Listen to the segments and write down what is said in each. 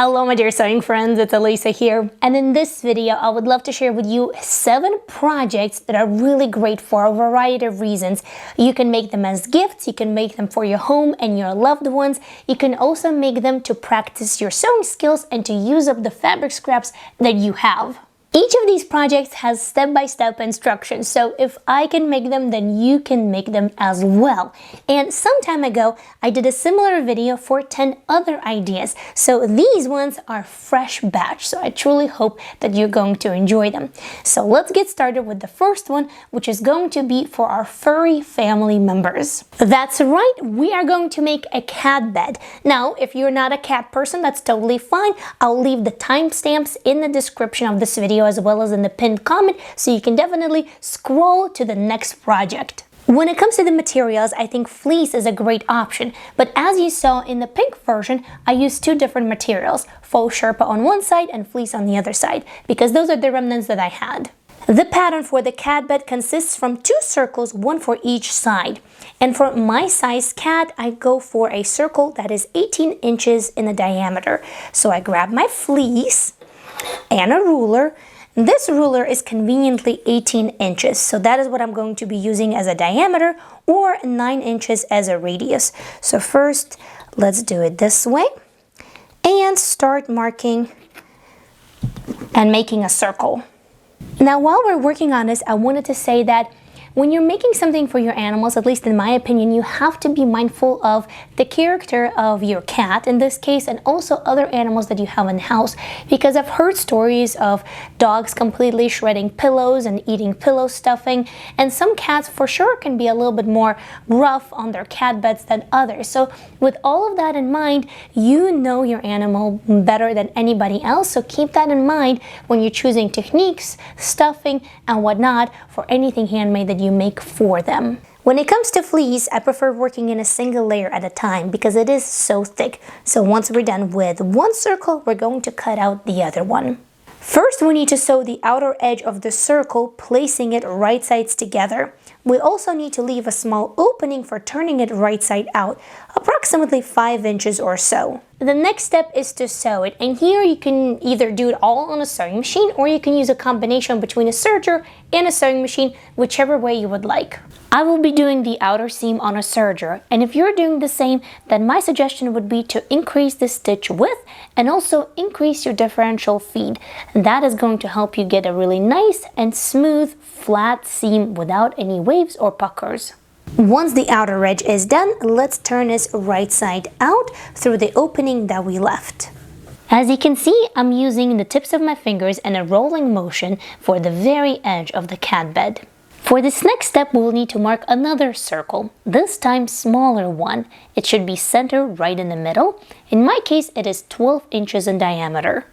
Hello my dear sewing friends, it's Elisa here, and in this video I would love to share with you 7 projects that are really great for a variety of reasons. You can make them as gifts, you can make them for your home and your loved ones, you can also make them to practice your sewing skills and to use up the fabric scraps that you have. Each of these projects has step-by-step instructions, so if I can make them, then you can make them as well. And some time ago, I did a similar video for 10 other ideas, so these ones are fresh batch, so I truly hope that you're going to enjoy them. So let's get started with the first one, which is going to be for our furry family members. That's right, we are going to make a cat bed. Now, if you're not a cat person, that's totally fine. I'll leave the timestamps in the description of this video as well as in the pinned comment, so you can definitely scroll to the next project. When it comes to the materials, I think fleece is a great option, but as you saw in the pink version, I used 2 different materials, faux sherpa on one side and fleece on the other side, because those are the remnants that I had. The pattern for the cat bed consists from 2 circles, one for each side. And for my size cat, I go for a circle that is 18 inches in the diameter. So I grab my fleece and a ruler. This ruler is conveniently 18 inches, so that is what I'm going to be using as a diameter, or 9 inches as a radius. So first, let's do it this way and start marking and making a circle. Now, while we're working on this, I wanted to say that when you're making something for your animals, at least in my opinion, you have to be mindful of the character of your cat in this case, and also other animals that you have in the house, because I've heard stories of dogs completely shredding pillows and eating pillow stuffing, and some cats for sure can be a little bit more rough on their cat beds than others. So with all of that in mind, you know your animal better than anybody else, so keep that in mind when you're choosing techniques, stuffing, and whatnot for anything handmade that you make for them. When it comes to fleece, I prefer working in a single layer at a time because it is so thick. So once we're done with one circle, we're going to cut out the other one. First, we need to sew the outer edge of the circle, placing it right sides together. We also need to leave a small opening for turning it right side out, approximately 5 inches or so. The next step is to sew it, and here you can either do it all on a sewing machine or you can use a combination between a serger and a sewing machine, whichever way you would like. I will be doing the outer seam on a serger, and if you're doing the same, then my suggestion would be to increase the stitch width and also increase your differential feed. That is going to help you get a really nice and smooth flat seam without any waves or puckers. Once the outer edge is done, let's turn this right side out through the opening that we left. As you can see, I'm using the tips of my fingers and a rolling motion for the very edge of the cat bed. For this next step, we'll need to mark another circle, this time smaller one. It should be centered right in the middle. In my case, it is 12 inches in diameter.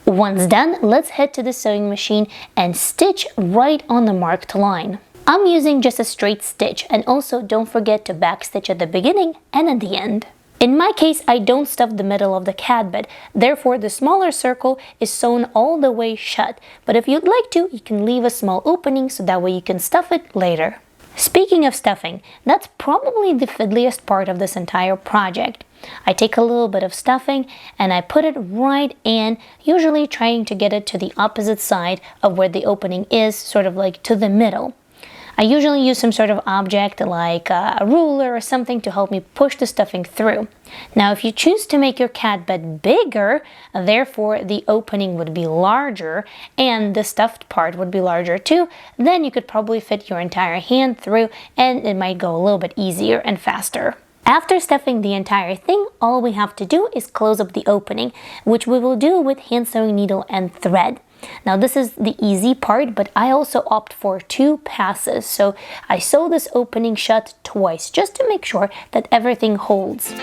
Once done, let's head to the sewing machine and stitch right on the marked line. I'm using just a straight stitch, and also don't forget to backstitch at the beginning and at the end. In my case, I don't stuff the middle of the cat bed, therefore the smaller circle is sewn all the way shut, but if you'd like to, you can leave a small opening so that way you can stuff it later. Speaking of stuffing, that's probably the fiddliest part of this entire project. I take a little bit of stuffing and I put it right in, usually trying to get it to the opposite side of where the opening is, sort of like to the middle. I usually use some sort of object like a ruler or something to help me push the stuffing through. Now, if you choose to make your cat bed bigger, therefore the opening would be larger and the stuffed part would be larger too, then you could probably fit your entire hand through and it might go a little bit easier and faster. After stuffing the entire thing, all we have to do is close up the opening, which we will do with hand sewing needle and thread. Now this is the easy part, but I also opt for 2 passes, so I sew this opening shut twice just to make sure that everything holds.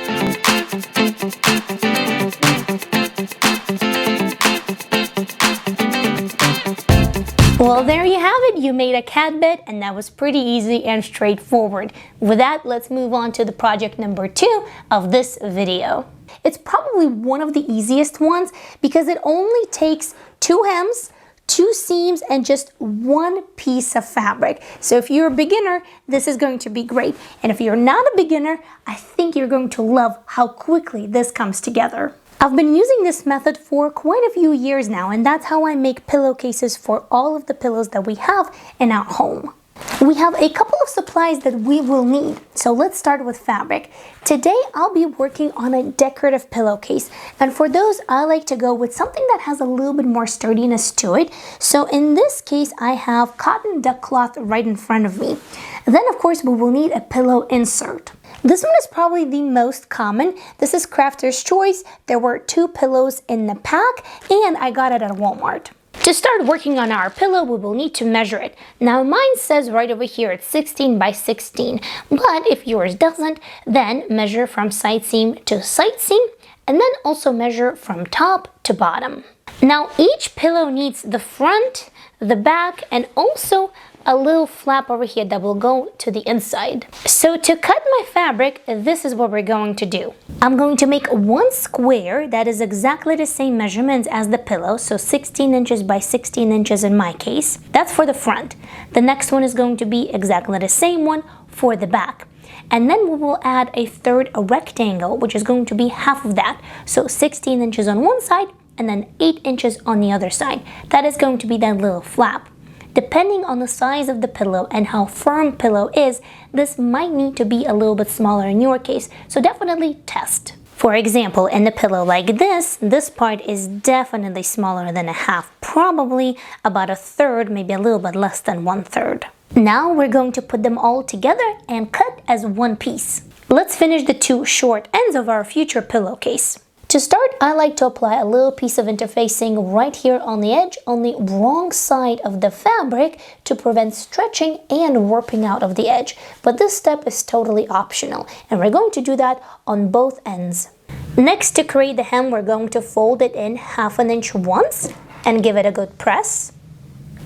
Well, there you have it. You made a cat bed, and that was pretty easy and straightforward. With that, let's move on to the project number 2 of this video. It's probably one of the easiest ones because it only takes 2 hems, 2 seams, and just 1 piece of fabric. So if you're a beginner, this is going to be great. And if you're not a beginner, I think you're going to love how quickly this comes together. I've been using this method for quite a few years now, and that's how I make pillowcases for all of the pillows that we have in our home. We have a couple of supplies that we will need, so let's start with fabric. Today I'll be working on a decorative pillowcase, and for those I like to go with something that has a little bit more sturdiness to it. So in this case I have cotton duck cloth right in front of me. Then of course we will need a pillow insert. This one is probably the most common. This is Crafter's Choice. There were 2 pillows in the pack and I got it at Walmart. To start working on our pillow, we will need to measure it. Now mine says right over here it's 16 by 16, but if yours doesn't, then measure from side seam to side seam, and then also measure from top to bottom. Now each pillow needs the front, the back, and also a little flap over here that will go to the inside. So to cut my fabric, this is what we're going to do. I'm going to make one square that is exactly the same measurements as the pillow, so 16 inches by 16 inches in my case. That's for the front. The next one is going to be exactly the same one for the back. And then we will add a third rectangle, which is going to be half of that. So 16 inches on one side and then 8 inches on the other side. That is going to be that little flap. Depending on the size of the pillow and how firm pillow is, this might need to be a little bit smaller in your case, so definitely test. For example, in a pillow like this part is definitely smaller than a half, probably about a third, maybe a little bit less than 1/3. Now we're going to put them all together and cut as one piece. Let's finish the 2 short ends of our future pillowcase. To start, I like to apply a little piece of interfacing right here on the edge on the wrong side of the fabric to prevent stretching and warping out of the edge. But this step is totally optional, and we're going to do that on both ends. Next, to create the hem, we're going to fold it in 1/2 inch once and give it a good press.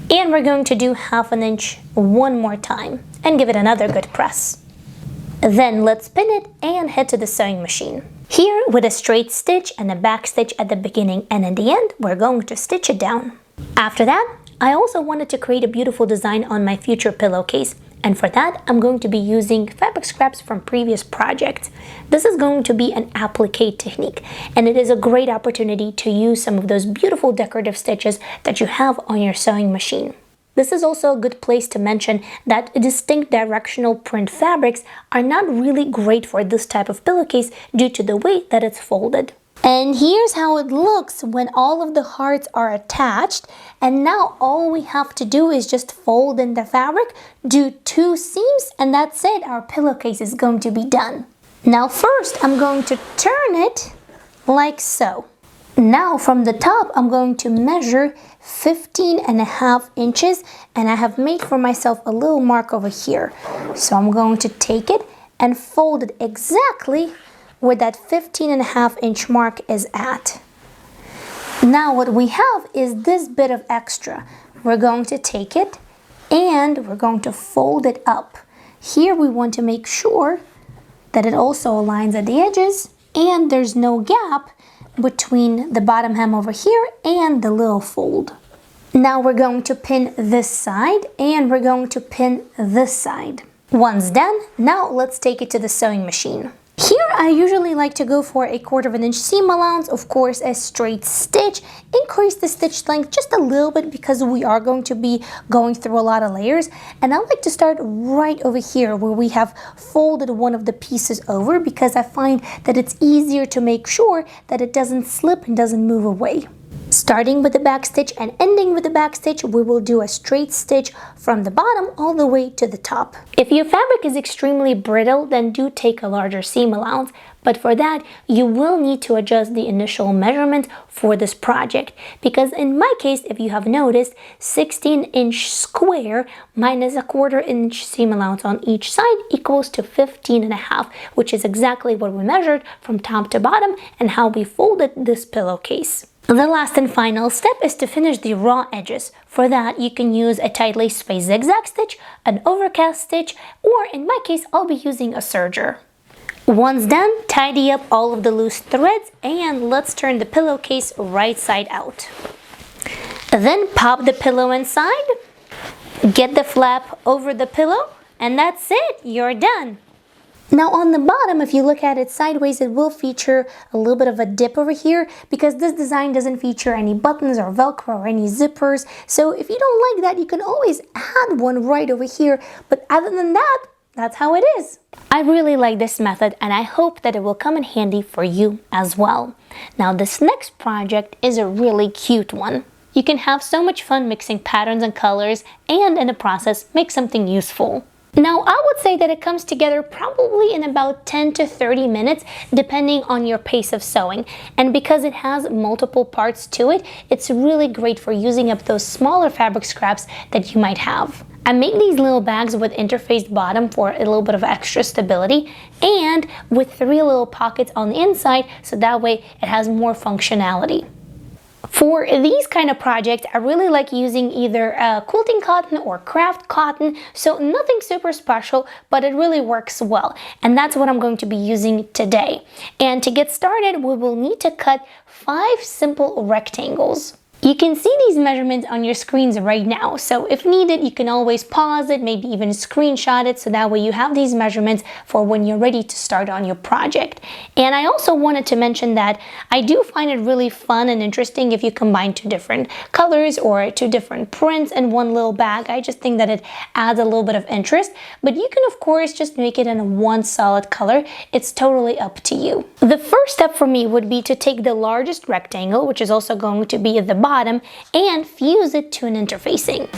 And we're going to do 1/2 inch one more time and give it another good press. Then let's pin it and head to the sewing machine. Here, with a straight stitch and a back stitch at the beginning and at the end, we're going to stitch it down. After that, I also wanted to create a beautiful design on my future pillowcase, and for that, I'm going to be using fabric scraps from previous projects. This is going to be an applique technique, and it is a great opportunity to use some of those beautiful decorative stitches that you have on your sewing machine. This is also a good place to mention that distinct directional print fabrics are not really great for this type of pillowcase due to the way that it's folded. And here's how it looks when all of the hearts are attached, and now all we have to do is just fold in the fabric, do 2 seams, and that's it, our pillowcase is going to be done. Now first I'm going to turn it like so. Now from the top I'm going to measure 15.5 inches, and I have made for myself a little mark over here. So I'm going to take it and fold it exactly where that 15.5 inch mark is at. Now what we have is this bit of extra. We're going to take it and we're going to fold it up. Here we want to make sure that it also aligns at the edges and there's no gap between the bottom hem over here and the little fold. Now we're going to pin this side and we're going to pin this side. Once done, now let's take it to the sewing machine. Here I usually like to go for a 1/4 inch seam allowance, of course a straight stitch, increase the stitch length just a little bit because we are going to be going through a lot of layers, and I like to start right over here where we have folded one of the pieces over because I find that it's easier to make sure that it doesn't slip and doesn't move away. Starting with the back stitch and ending with the back stitch, we will do a straight stitch from the bottom all the way to the top. If your fabric is extremely brittle, then do take a larger seam allowance, but for that, you will need to adjust the initial measurement for this project, because in my case, if you have noticed, 16-inch square minus a 1/4 inch seam allowance on each side equals to 15.5, which is exactly what we measured from top to bottom and how we folded this pillowcase. The last and final step is to finish the raw edges. For that, you can use a tightly spaced zigzag stitch, an overcast stitch, or in my case, I'll be using a serger. Once done, tidy up all of the loose threads and let's turn the pillowcase right side out. Then pop the pillow inside, get the flap over the pillow, and that's it, you're done. Now on the bottom, if you look at it sideways, it will feature a little bit of a dip over here because this design doesn't feature any buttons or Velcro or any zippers. So if you don't like that, you can always add one right over here. But other than that, that's how it is. I really like this method and I hope that it will come in handy for you as well. Now this next project is a really cute one. You can have so much fun mixing patterns and colors and in the process make something useful. Now, I would say that it comes together probably in about 10 to 30 minutes, depending on your pace of sewing. And because it has multiple parts to it, it's really great for using up those smaller fabric scraps that you might have. I made these little bags with interfaced bottom for a little bit of extra stability and with 3 little pockets on the inside, so that way it has more functionality. For these kind of projects, I really like using either quilting cotton or craft cotton, so nothing super special, but it really works well. And that's what I'm going to be using today. And to get started, we will need to cut 5 simple rectangles. You can see these measurements on your screens right now, so if needed, you can always pause it, maybe even screenshot it, so that way you have these measurements for when you're ready to start on your project. And I also wanted to mention that I do find it really fun and interesting if you combine 2 different colors or 2 different prints in one little bag. I just think that it adds a little bit of interest, but you can of course just make it in one solid color. It's totally up to you. The first step for me would be to take the largest rectangle, which is also going to be at the bottom, and fuse it to an interfacing.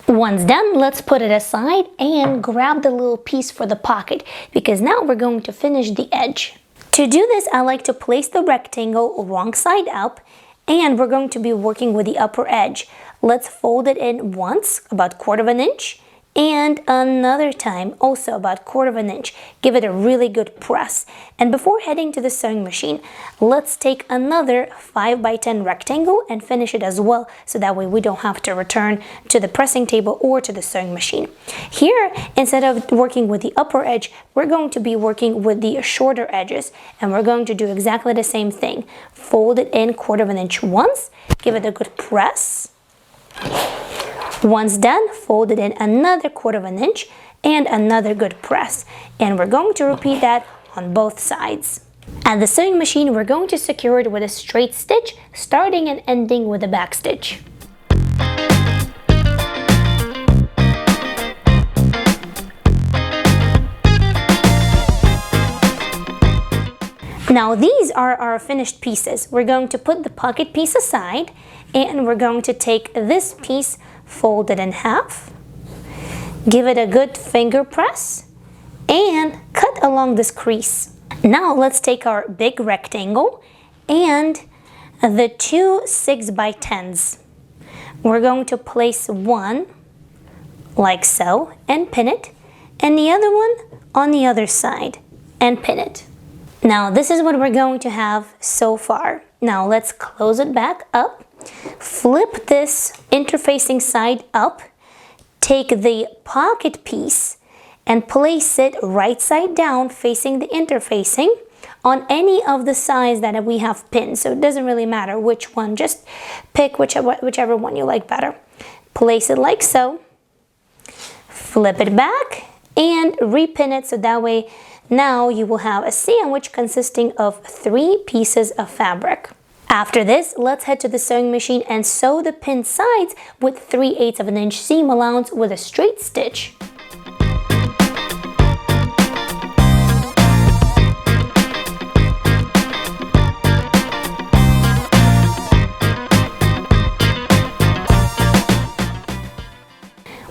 Once done, let's put it aside and grab the little piece for the pocket, because now we're going to finish the edge. To do this, I like to place the rectangle wrong side up, and we're going to be working with the upper edge. Let's fold it in once, about 1/4 inch, and another time also about 1/4 inch. Give it a really good press. And before heading to the sewing machine, let's take another 5 by 10 rectangle and finish it as well, so that way we don't have to return to the pressing table or to the sewing machine. Here, instead of working with the upper edge, we're going to be working with the shorter edges, and we're going to do exactly the same thing. Fold it in 1/4 inch once, give it a good press. Once done, fold it in another 1/4 inch and another good press. And we're going to repeat that on both sides. At the sewing machine, we're going to secure it with a straight stitch, starting and ending with a back stitch. Now these are our finished pieces. We're going to put the pocket piece aside, and we're going to take this piece, fold it in half, give it a good finger press, and cut along this crease. Now let's take our big rectangle and the 2 6 by 10s. We're going to place one like so and pin it, and the other one on the other side and pin it. Now this is what we're going to have so far. Now let's close it back up, flip this interfacing side up, take the pocket piece and place it right side down facing the interfacing on any of the sides that we have pinned. So it doesn't really matter which one, just pick whichever one you like better. Place it like so, flip it back and repin it, so that way now you will have a sandwich consisting of 3 pieces of fabric. After this, let's head to the sewing machine and sew the pinned sides with 3/8 of an inch seam allowance with a straight stitch.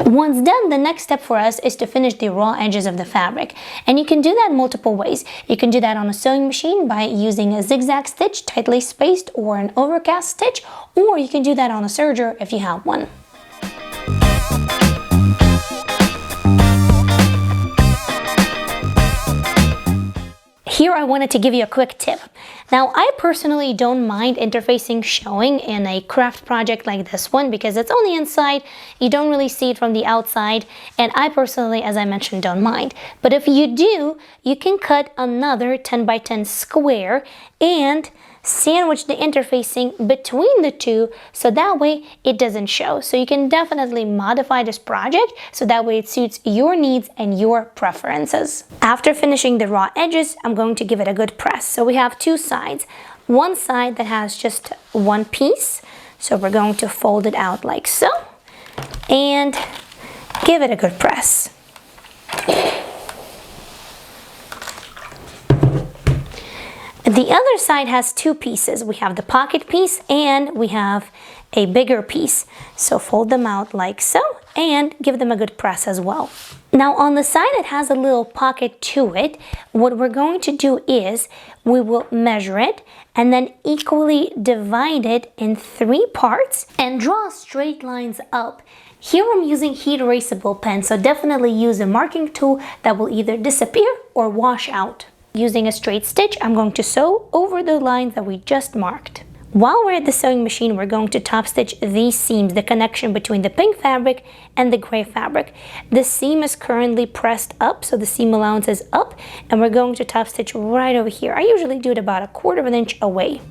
Once done, the next step for us is to finish the raw edges of the fabric. And you can do that multiple ways. You can do that on a sewing machine by using a zigzag stitch, tightly spaced, or an overcast stitch, or you can do that on a serger if you have one. Here I wanted to give you a quick tip. Now I personally don't mind interfacing showing in a craft project like this one because it's on the inside, you don't really see it from the outside, and I personally, as I mentioned, don't mind. But if you do, you can cut another 10 by 10 square and sandwich the interfacing between the two so that way it doesn't show. So you can definitely modify this project so that way it suits your needs and your preferences. After finishing the raw edges, I'm going to give it a good press. So we have two sides. One side that has just one piece. So we're going to fold it out like so and give it a good press. The other side has two pieces. We have the pocket piece and we have a bigger piece. So fold them out like so and give them a good press as well. Now on the side that has a little pocket to it, what we're going to do is we will measure it and then equally divide it in 3 parts and draw straight lines up. Here I'm using heat erasable pen, so definitely use a marking tool that will either disappear or wash out. Using a straight stitch, I'm going to sew over the lines that we just marked. While we're at the sewing machine, we're going to top stitch these seams, the connection between the pink fabric and the gray fabric. The seam is currently pressed up, so the seam allowance is up, and we're going to top stitch right over here. I usually do it about 1/4 inch away.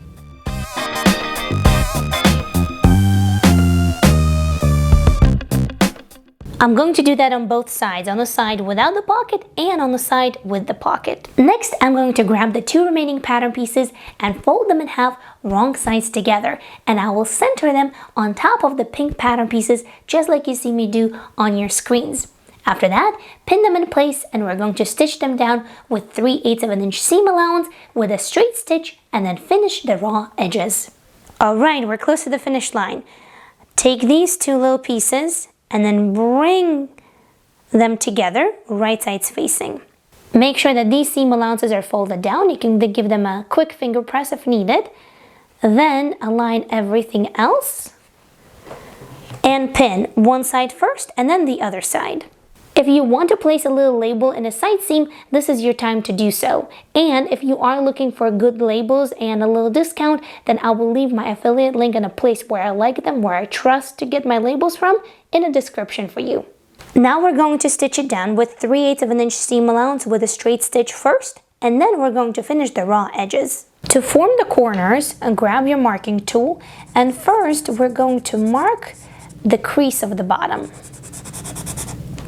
I'm going to do that on both sides, on the side without the pocket and on the side with the pocket. Next, I'm going to grab the 2 remaining pattern pieces and fold them in half wrong sides together, and I will center them on top of the pink pattern pieces just like you see me do on your screens. After that, pin them in place and we're going to stitch them down with 3/8 of an inch seam allowance with a straight stitch and then finish the raw edges. Alright, we're close to the finish line. Take these 2 little pieces and then bring them together, right sides facing. Make sure that these seam allowances are folded down. You can give them a quick finger press if needed. Then align everything else and pin one side first and then the other side. If you want to place a little label in a side seam, this is your time to do so. And if you are looking for good labels and a little discount, then I will leave my affiliate link in a place where I like them, where I trust to get my labels from, in a description for you. Now we're going to stitch it down with 3/8 of an inch seam allowance with a straight stitch first, and then we're going to finish the raw edges. To form the corners, grab your marking tool, and first we're going to mark the crease of the bottom.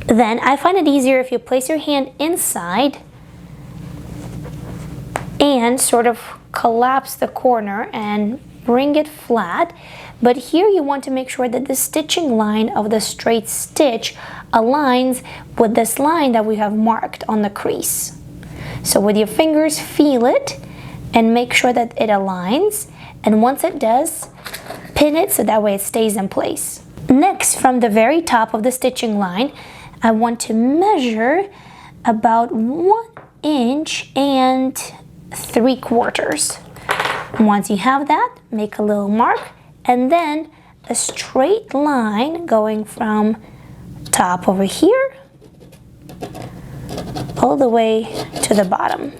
Then I find it easier if you place your hand inside and sort of collapse the corner and bring it flat. But here you want to make sure that the stitching line of the straight stitch aligns with this line that we have marked on the crease. So with your fingers, feel it and make sure that it aligns. And once it does, pin it so that way it stays in place. Next, from the very top of the stitching line, I want to measure about 1 inch and 3/4. Once you have that, make a little mark and then a straight line going from top over here all the way to the bottom.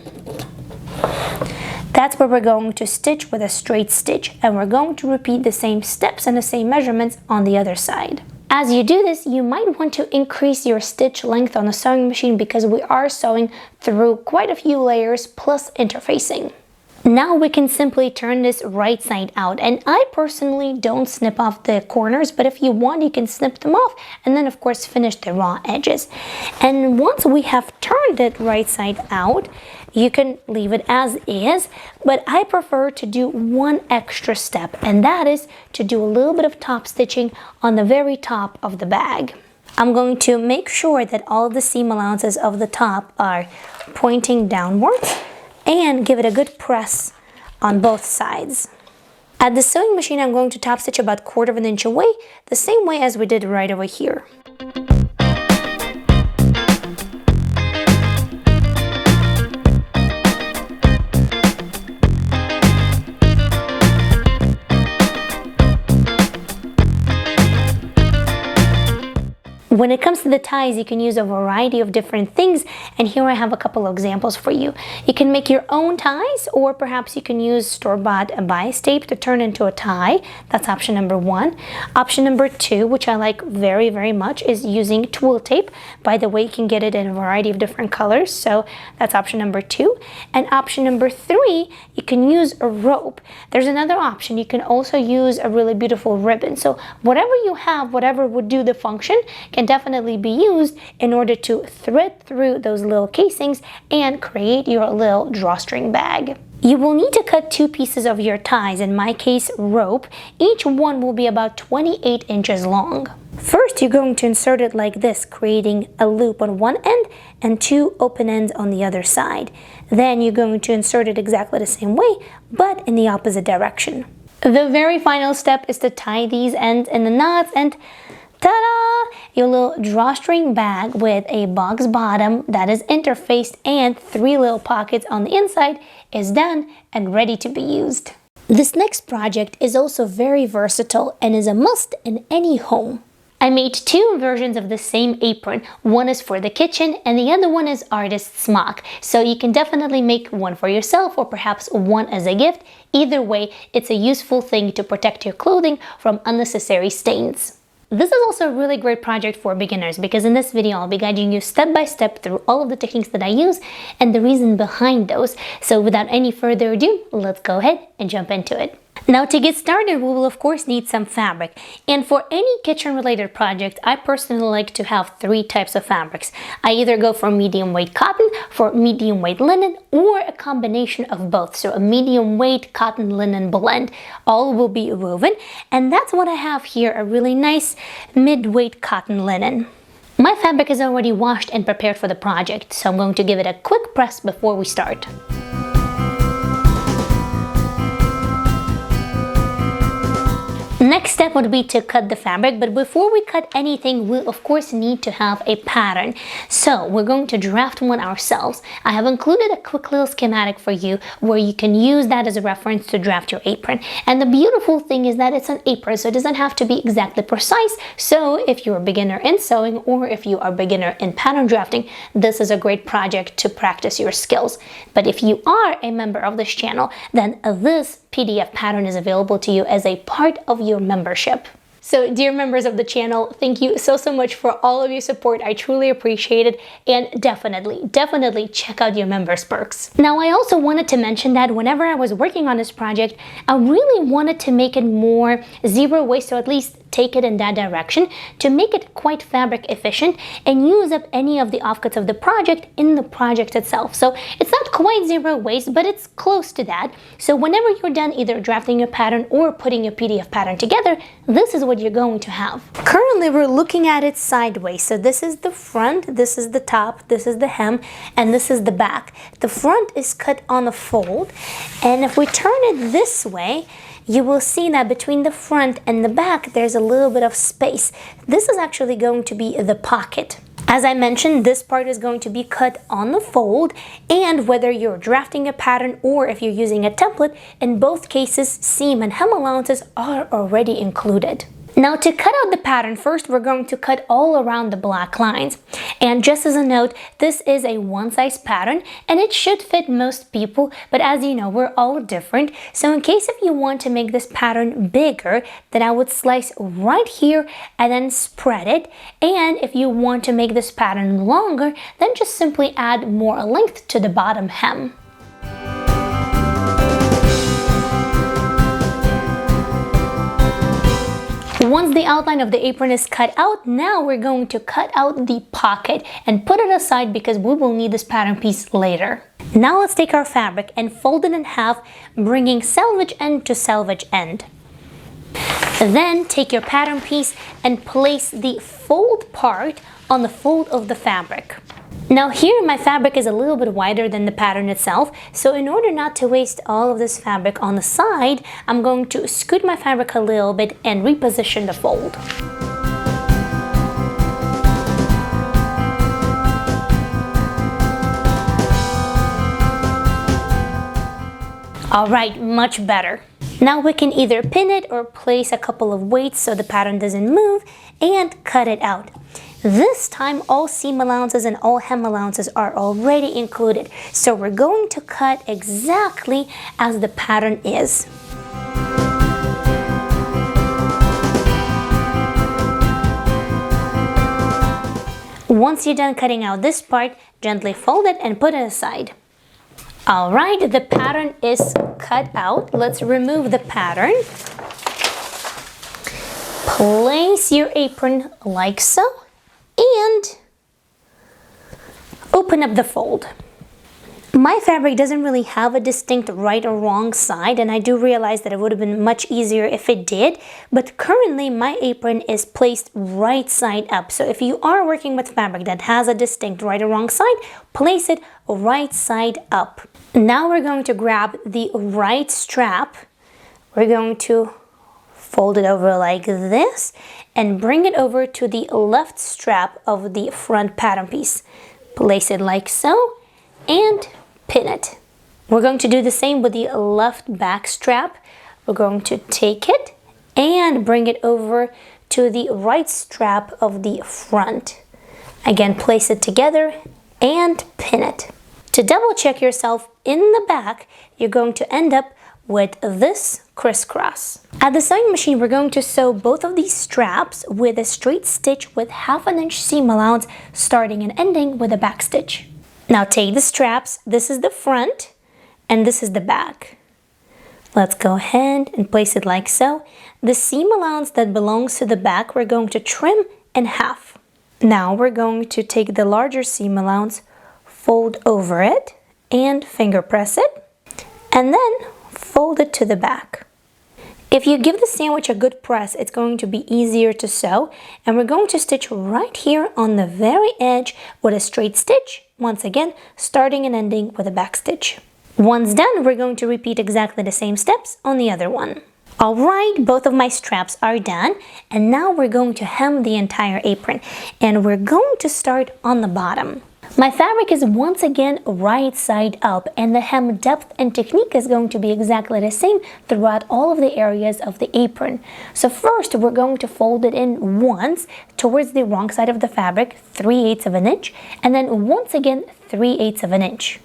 That's where we're going to stitch with a straight stitch, and we're going to repeat the same steps and the same measurements on the other side. As you do this, you might want to increase your stitch length on the sewing machine because we are sewing through quite a few layers plus interfacing. Now we can simply turn this right side out, and I personally don't snip off the corners, but if you want you can snip them off and then of course finish the raw edges. And once we have turned it right side out, you can leave it as is, but I prefer to do one extra step, and that is to do a little bit of top stitching on the very top of the bag. I'm going to make sure that all of the seam allowances of the top are pointing downwards and give it a good press on both sides. At the sewing machine, I'm going to top stitch about 1/4 inch away, the same way as we did right over here. When it comes to the ties, you can use a variety of different things, and here I have a couple of examples for you. You can make your own ties, or perhaps you can use store-bought bias tape to turn into a tie. That's option number 1. Option number 2, which I like very, very much, is using twill tape. By the way, you can get it in a variety of different colors, so that's option number 2. And option number 3, you can use a rope. There's another option. You can also use a really beautiful ribbon. So whatever you have, whatever would do the function, can definitely be used in order to thread through those little casings and create your little drawstring bag. You will need to cut 2 pieces of your ties, in my case rope. Each one will be about 28 inches long. First, you're going to insert it like this, creating a loop on one end and 2 open ends on the other side. Then you're going to insert it exactly the same way, but in the opposite direction. The very final step is to tie these ends in the knots, and ta-da! Your little drawstring bag with a box bottom that is interfaced and 3 little pockets on the inside is done and ready to be used. This next project is also very versatile and is a must in any home. I made 2 versions of the same apron. One is for the kitchen and the other one is artist's smock. So you can definitely make one for yourself or perhaps one as a gift. Either way, it's a useful thing to protect your clothing from unnecessary stains. This is also a really great project for beginners because in this video I'll be guiding you step by step through all of the techniques that I use and the reason behind those. So without any further ado, let's go ahead and jump into it. Now to get started, we will of course need some fabric. And for any kitchen related project, I personally like to have 3 types of fabrics. I either go for medium weight cotton, for medium weight linen, or a combination of both. So a medium weight cotton linen blend. All will be woven, and that's what I have here, a really nice mid-weight cotton linen. My fabric is already washed and prepared for the project, so I'm going to give it a quick press before we start. Next step would be to cut the fabric, but before we cut anything, we'll of course need to have a pattern. So we're going to draft one ourselves. I have included a quick little schematic for you where you can use that as a reference to draft your apron. And the beautiful thing is that it's an apron, so it doesn't have to be exactly precise. So if you're a beginner in sewing or if you are a beginner in pattern drafting, this is a great project to practice your skills. But if you are a member of this channel, then this PDF pattern is available to you as a part of your membership. So dear members of the channel, thank you so much for all of your support. I truly appreciate it, and definitely check out your members perks. Now I also wanted to mention that whenever I was working on this project, I really wanted to make it more zero waste, or at least take it in that direction to make it quite fabric efficient and use up any of the offcuts of the project in the project itself. So it's not quite zero waste, but it's close to that. So whenever you're done either drafting your pattern or putting your PDF pattern together, this is what you're going to have. Currently we're looking at it sideways. So this is the front, this is the top, this is the hem, and this is the back. The front is cut on a fold, and if we turn it this way, you will see that between the front and the back there's a little bit of space. This is actually going to be the pocket. As I mentioned, this part is going to be cut on the fold, and whether you're drafting a pattern or if you're using a template, in both cases seam and hem allowances are already included. Now to cut out the pattern, first we're going to cut all around the black lines. And just as a note, this is a one-size pattern and it should fit most people, but as you know, we're all different. So in case if you want to make this pattern bigger, then I would slice right here and then spread it. And if you want to make this pattern longer, then just simply add more length to the bottom hem. Once the outline of the apron is cut out, now we're going to cut out the pocket and put it aside because we will need this pattern piece later. Now let's take our fabric and fold it in half, bringing selvage end to selvage end. Then take your pattern piece and place the fold part on the fold of the fabric. Now here my fabric is a little bit wider than the pattern itself, so in order not to waste all of this fabric on the side, I'm going to scoot my fabric a little bit and reposition the fold. Alright, much better. Now we can either pin it or place a couple of weights so the pattern doesn't move and cut it out. This time all seam allowances and all hem allowances are already included, so we're going to cut exactly as the pattern is. Once you're done cutting out this part, gently fold it and put it aside. Alright, the pattern is cut out. Let's remove the pattern. Place your apron like so and open up the fold. My fabric doesn't really have a distinct right or wrong side, and I do realize that it would have been much easier if it did, but currently my apron is placed right side up. So if you are working with fabric that has a distinct right or wrong side, place it right side up. Now we're going to grab the right strap. We're going to fold it over like this and bring it over to the left strap of the front pattern piece. Place it like so and pin it. We're going to do the same with the left back strap. We're going to take it and bring it over to the right strap of the front. Again, place it together and pin it. To double check yourself in the back, you're going to end up with this crisscross. At the sewing machine, we're going to sew both of these straps with a straight stitch with 1/2 inch seam allowance, starting and ending with a back stitch. Now take the straps, this is the front and this is the back. Let's go ahead and place it like so. The seam allowance that belongs to the back, we're going to trim in half. Now we're going to take the larger seam allowance, fold over it and finger press it, and then fold it to the back. If you give the sandwich a good press, it's going to be easier to sew, and we're going to stitch right here on the very edge with a straight stitch, once again starting and ending with a back stitch. Once done, we're going to repeat exactly the same steps on the other one. Alright, both of my straps are done, and now we're going to hem the entire apron, and we're going to start on the bottom. My fabric is once again right side up, and the hem depth and technique is going to be exactly the same throughout all of the areas of the apron. So first we're going to fold it in once towards the wrong side of the fabric, 3/8 of an inch, and then once again 3/8 of an inch.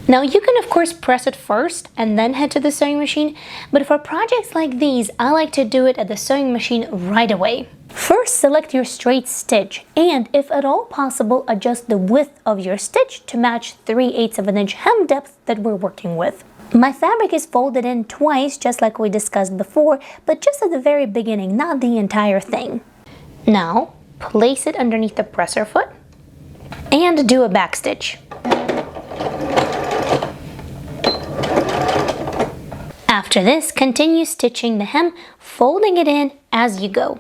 Now you can of course press it first and then head to the sewing machine, but for projects like these, I like to do it at the sewing machine right away. First, select your straight stitch and, if at all possible, adjust the width of your stitch to match 3/8 of an inch hem depth that we're working with. My fabric is folded in twice, just like we discussed before, but just at the very beginning, not the entire thing. Now, place it underneath the presser foot and do a back stitch. After this, continue stitching the hem, folding it in as you go.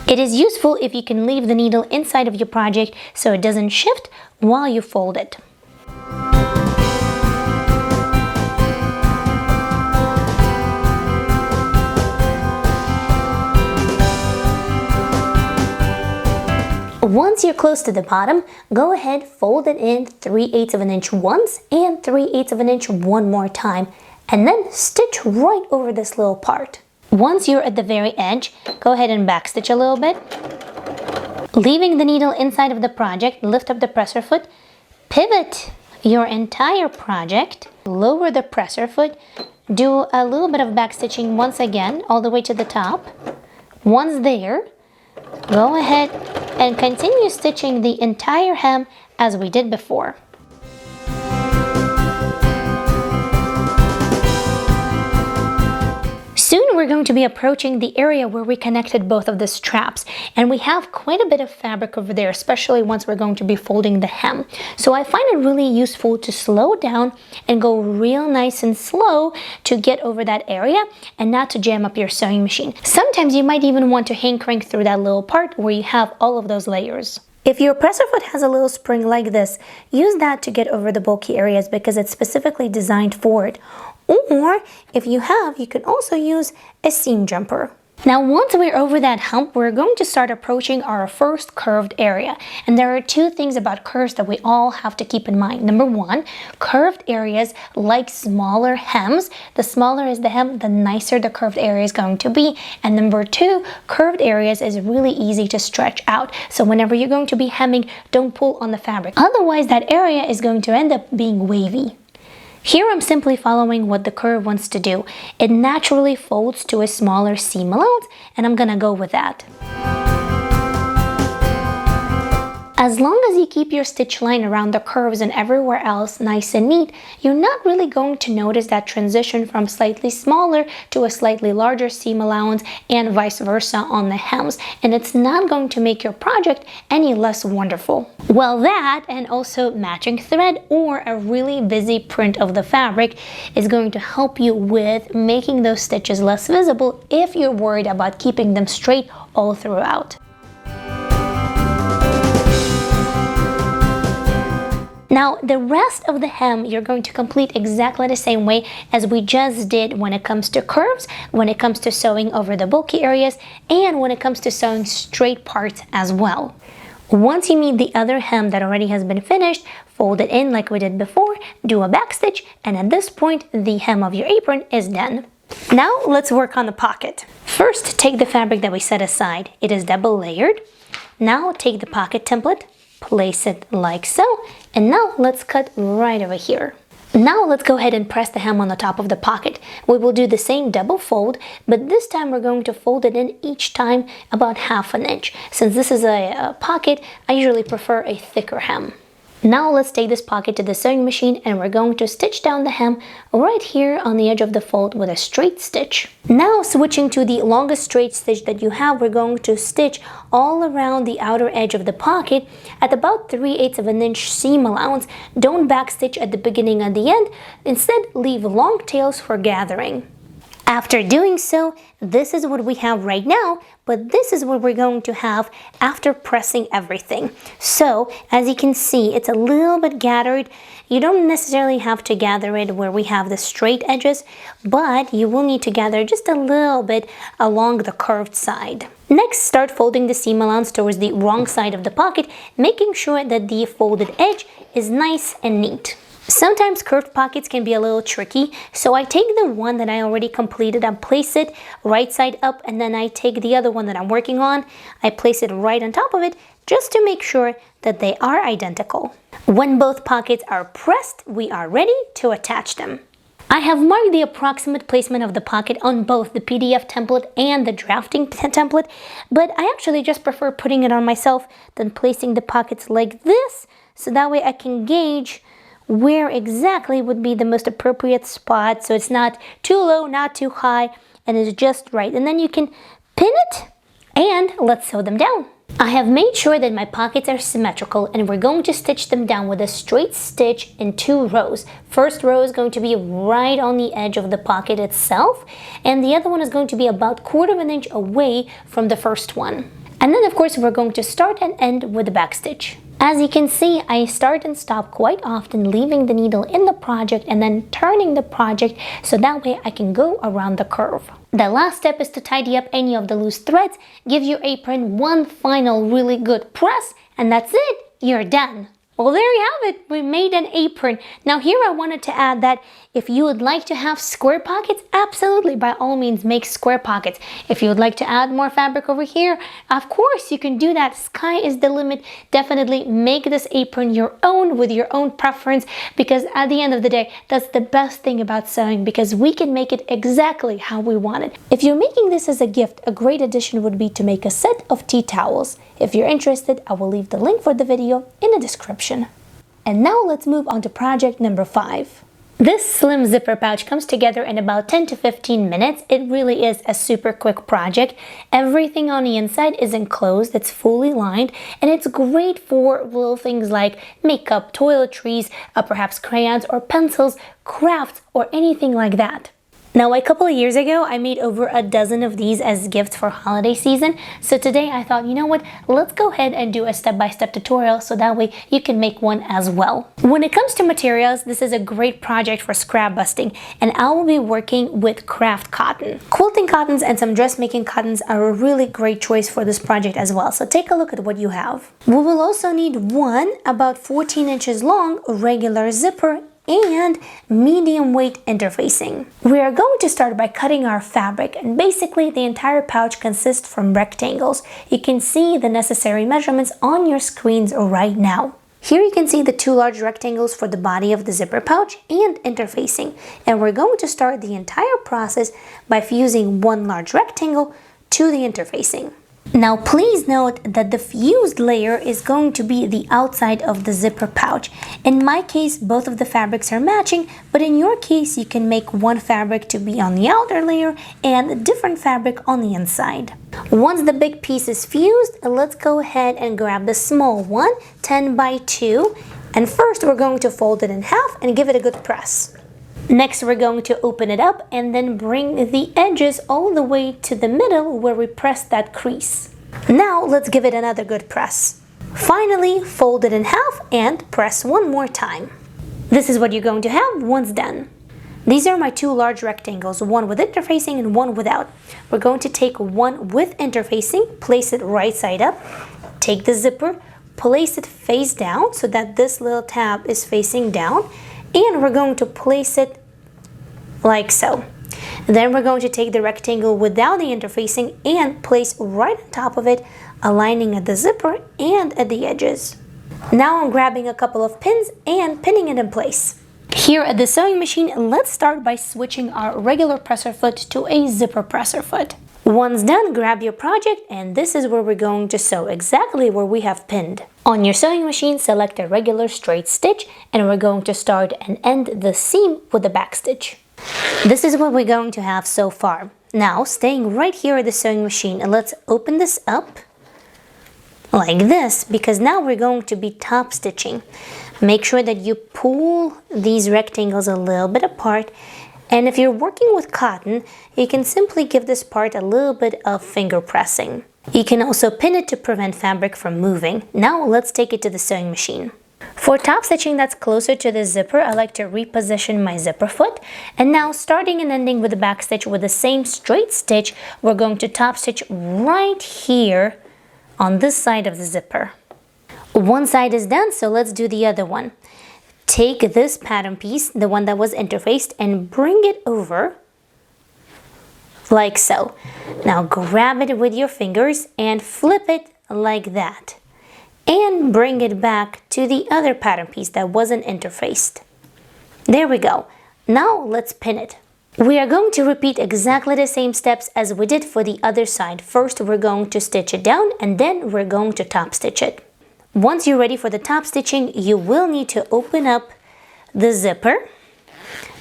It is useful if you can leave the needle inside of your project so it doesn't shift while you fold it. Once you're close to the bottom, go ahead, fold it in 3/8 of an inch once and 3/8 of an inch one more time, and then stitch right over this little part. Once you're at the very edge, go ahead and backstitch a little bit. Leaving the needle inside of the project, lift up the presser foot, pivot your entire project, lower the presser foot, do a little bit of backstitching once again all the way to the top. Once there, go ahead and continue stitching the entire hem as we did before. Soon we're going to be approaching the area where we connected both of the straps, and we have quite a bit of fabric over there, especially once we're going to be folding the hem. So I find it really useful to slow down and go real nice and slow to get over that area and not to jam up your sewing machine. Sometimes you might even want to hand crank through that little part where you have all of those layers. If your presser foot has a little spring like this, use that to get over the bulky areas because it's specifically designed for it. Or if you have, you can also use a seam jumper. Now, once we're over that hump, we're going to start approaching our first curved area. And there are two things about curves that we all have to keep in mind. Number one, curved areas like smaller hems. The smaller is the hem, the nicer the curved area is going to be. And number two, curved areas is really easy to stretch out. So whenever you're going to be hemming, don't pull on the fabric. Otherwise, that area is going to end up being wavy. Here I'm simply following what the curve wants to do. It naturally folds to a smaller seam allowance, and I'm gonna go with that. As long as you keep your stitch line around the curves and everywhere else nice and neat, you're not really going to notice that transition from slightly smaller to a slightly larger seam allowance and vice versa on the hems, and it's not going to make your project any less wonderful. Well, that and also matching thread or a really busy print of the fabric is going to help you with making those stitches less visible if you're worried about keeping them straight all throughout. Now, the rest of the hem you're going to complete exactly the same way as we just did when it comes to curves, when it comes to sewing over the bulky areas, and when it comes to sewing straight parts as well. Once you meet the other hem that already has been finished, fold it in like we did before, do a back stitch, and at this point, the hem of your apron is done. Now, let's work on the pocket. First, take the fabric that we set aside. It is double layered. Now, take the pocket template, place it like so, and now let's cut right over here. Now let's go ahead and press the hem on the top of the pocket. We will do the same double fold, but this time we're going to fold it in each time about ½ an inch. Since this is a pocket, I usually prefer a thicker hem. Now let's take this pocket to the sewing machine and we're going to stitch down the hem right here on the edge of the fold with a straight stitch. Now switching to the longest straight stitch that you have, we're going to stitch all around the outer edge of the pocket at about 3/8 of an inch seam allowance. Don't backstitch at the beginning and the end, instead leave long tails for gathering. After doing so, this is what we have right now, but this is what we're going to have after pressing everything. So, as you can see, it's a little bit gathered. You don't necessarily have to gather it where we have the straight edges, but you will need to gather just a little bit along the curved side. Next, start folding the seam allowance towards the wrong side of the pocket, making sure that the folded edge is nice and neat. Sometimes curved pockets can be a little tricky, so I take the one that I already completed and place it right side up, and then I take the other one that I'm working on, I place it right on top of it just to make sure that they are identical. When both pockets are pressed, we are ready to attach them. I have marked the approximate placement of the pocket on both the PDF template and the drafting template, but I actually just prefer putting it on myself than placing the pockets like this, so that way I can gauge where exactly would be the most appropriate spot, so it's not too low, not too high, and it's just right. And then you can pin it, and let's sew them down. I have made sure that my pockets are symmetrical, and we're going to stitch them down with a straight stitch in 2 rows. First row is going to be right on the edge of the pocket itself, and the other one is going to be about 1/4 an inch away from the first one. And then of course we're going to start and end with the back stitch. As you can see, I start and stop quite often, leaving the needle in the project and then turning the project so that way I can go around the curve. The last step is to tidy up any of the loose threads, give your apron one final really good press, and that's it, you're done. Well, there you have it, we made an apron. Now here I wanted to add that if you would like to have square pockets, absolutely, by all means, make square pockets. If you would like to add more fabric over here, of course you can do that. Sky is the limit. Definitely make this apron your own with your own preference, because at the end of the day, that's the best thing about sewing, because we can make it exactly how we want it. If you're making this as a gift, a great addition would be to make a set of tea towels. If you're interested, I will leave the link for the video in the description. And now let's move on to project number 5. This slim zipper pouch comes together in about 10 to 15 minutes. It really is a super quick project. Everything on the inside is enclosed, it's fully lined, and it's great for little things like makeup, toiletries, perhaps crayons or pencils, crafts, or anything like that. Now, a couple of years ago, I made over a dozen of these as gifts for holiday season. So today I thought, you know what, let's go ahead and do a step-by-step tutorial so that way you can make one as well. When it comes to materials, this is a great project for scrap busting, and I will be working with craft cotton. Quilting cottons and some dressmaking cottons are a really great choice for this project as well. So take a look at what you have. We will also need one about 14 inches long regular zipper and medium weight interfacing. We are going to start by cutting our fabric, and basically the entire pouch consists from rectangles. You can see the necessary measurements on your screens right now. Here you can see the two large rectangles for the body of the zipper pouch and interfacing, and we're going to start the entire process by fusing one large rectangle to the interfacing. Now please note that the fused layer is going to be the outside of the zipper pouch. In my case, both of the fabrics are matching, but in your case, you can make one fabric to be on the outer layer and a different fabric on the inside. Once the big piece is fused, let's go ahead and grab the small one, 10 by 2, and first we're going to fold it in half and give it a good press. Next, we're going to open it up and then bring the edges all the way to the middle where we press that crease. Now, let's give it another good press. Finally, fold it in half and press one more time. This is what you're going to have once done. These are my two large rectangles, one with interfacing and one without. We're going to take one with interfacing, place it right side up, take the zipper, place it face down so that this little tab is facing down, and we're going to place it like so. Then we're going to take the rectangle without the interfacing and place right on top of it, aligning at the zipper and at the edges. Now I'm grabbing a couple of pins and pinning it in place. Here at the sewing machine, let's start by switching our regular presser foot to a zipper presser foot. Once done, grab your project, and this is where we're going to sew exactly where we have pinned. On your sewing machine, select a regular straight stitch, and we're going to start and end the seam with a back stitch. This is what we're going to have so far. Now, staying right here at the sewing machine, and let's open this up like this, because now we're going to be top stitching. Make sure that you pull these rectangles a little bit apart. And if you're working with cotton, you can simply give this part a little bit of finger pressing. You can also pin it to prevent fabric from moving. Now let's take it to the sewing machine. For top stitching that's closer to the zipper, I like to reposition my zipper foot. And now, starting and ending with the back stitch with the same straight stitch, we're going to top stitch right here on this side of the zipper. One side is done, so let's do the other one. Take this pattern piece, the one that was interfaced, and bring it over like so. Now grab it with your fingers and flip it like that. And bring it back to the other pattern piece that wasn't interfaced. There we go. Now let's pin it. We are going to repeat exactly the same steps as we did for the other side. First, we're going to stitch it down, and then we're going to top stitch it. Once you're ready for the top stitching, you will need to open up the zipper.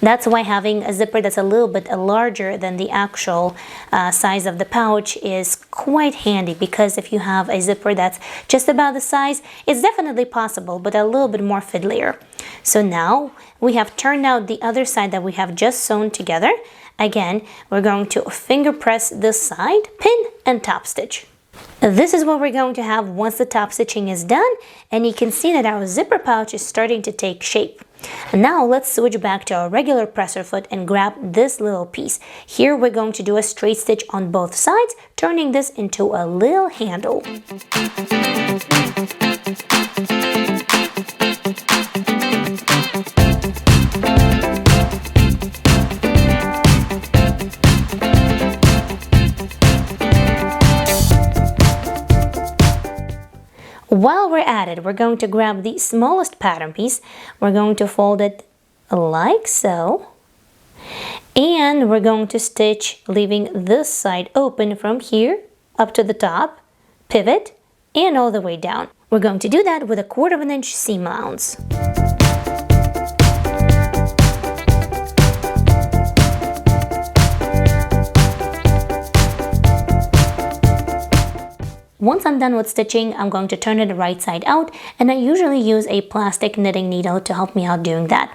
That's why having a zipper that's a little bit larger than the actual size of the pouch is quite handy, because if you have a zipper that's just about the size, it's definitely possible, but a little bit more fiddlier. So now we have turned out the other side that we have just sewn together. Again, we're going to finger press this side, pin, and top stitch. This is what we're going to have once the top stitching is done, and you can see that our zipper pouch is starting to take shape. And now let's switch back to our regular presser foot and grab this little piece. Here we're going to do a straight stitch on both sides, turning this into a little handle. While we're at it, we're going to grab the smallest pattern piece. We're going to fold it like so. And we're going to stitch, leaving this side open from here up to the top, pivot, and all the way down. We're going to do that with a 1/4 inch seam allowance. Once I'm done with stitching, I'm going to turn it right side out, and I usually use a plastic knitting needle to help me out doing that.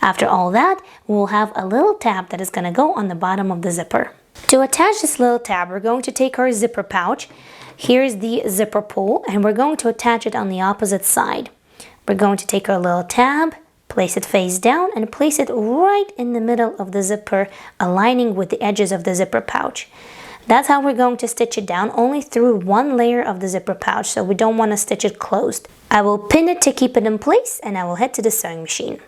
After all that, we'll have a little tab that is going to go on the bottom of the zipper. To attach this little tab, we're going to take our zipper pouch. Here's the zipper pull, and we're going to attach it on the opposite side. We're going to take our little tab, place it face down, and place it right in the middle of the zipper, aligning with the edges of the zipper pouch. That's how we're going to stitch it down, only through one layer of the zipper pouch, so we don't want to stitch it closed. I will pin it to keep it in place, and I will head to the sewing machine.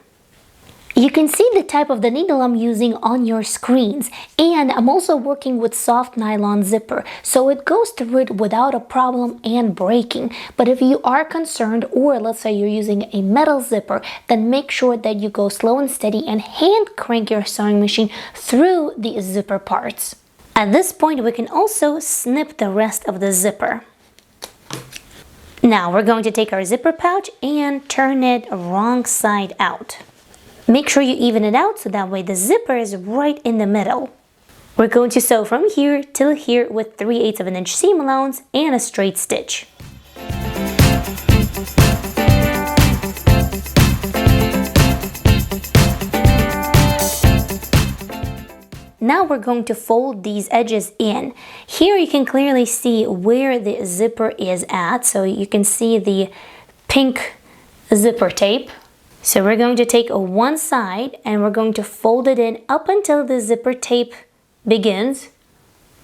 You can see the type of the needle I'm using on your screens, and I'm also working with soft nylon zipper, so it goes through it without a problem and breaking. But if you are concerned, or let's say you're using a metal zipper, then make sure that you go slow and steady and hand crank your sewing machine through the zipper parts. At this point, we can also snip the rest of the zipper. Now we're going to take our zipper pouch and turn it wrong side out. Make sure you even it out so that way the zipper is right in the middle. We're going to sew from here till here with 3/8 of an inch seam allowance and a straight stitch. Now we're going to fold these edges in. Here you can clearly see where the zipper is at, so you can see the pink zipper tape. So we're going to take one side and we're going to fold it in up until the zipper tape begins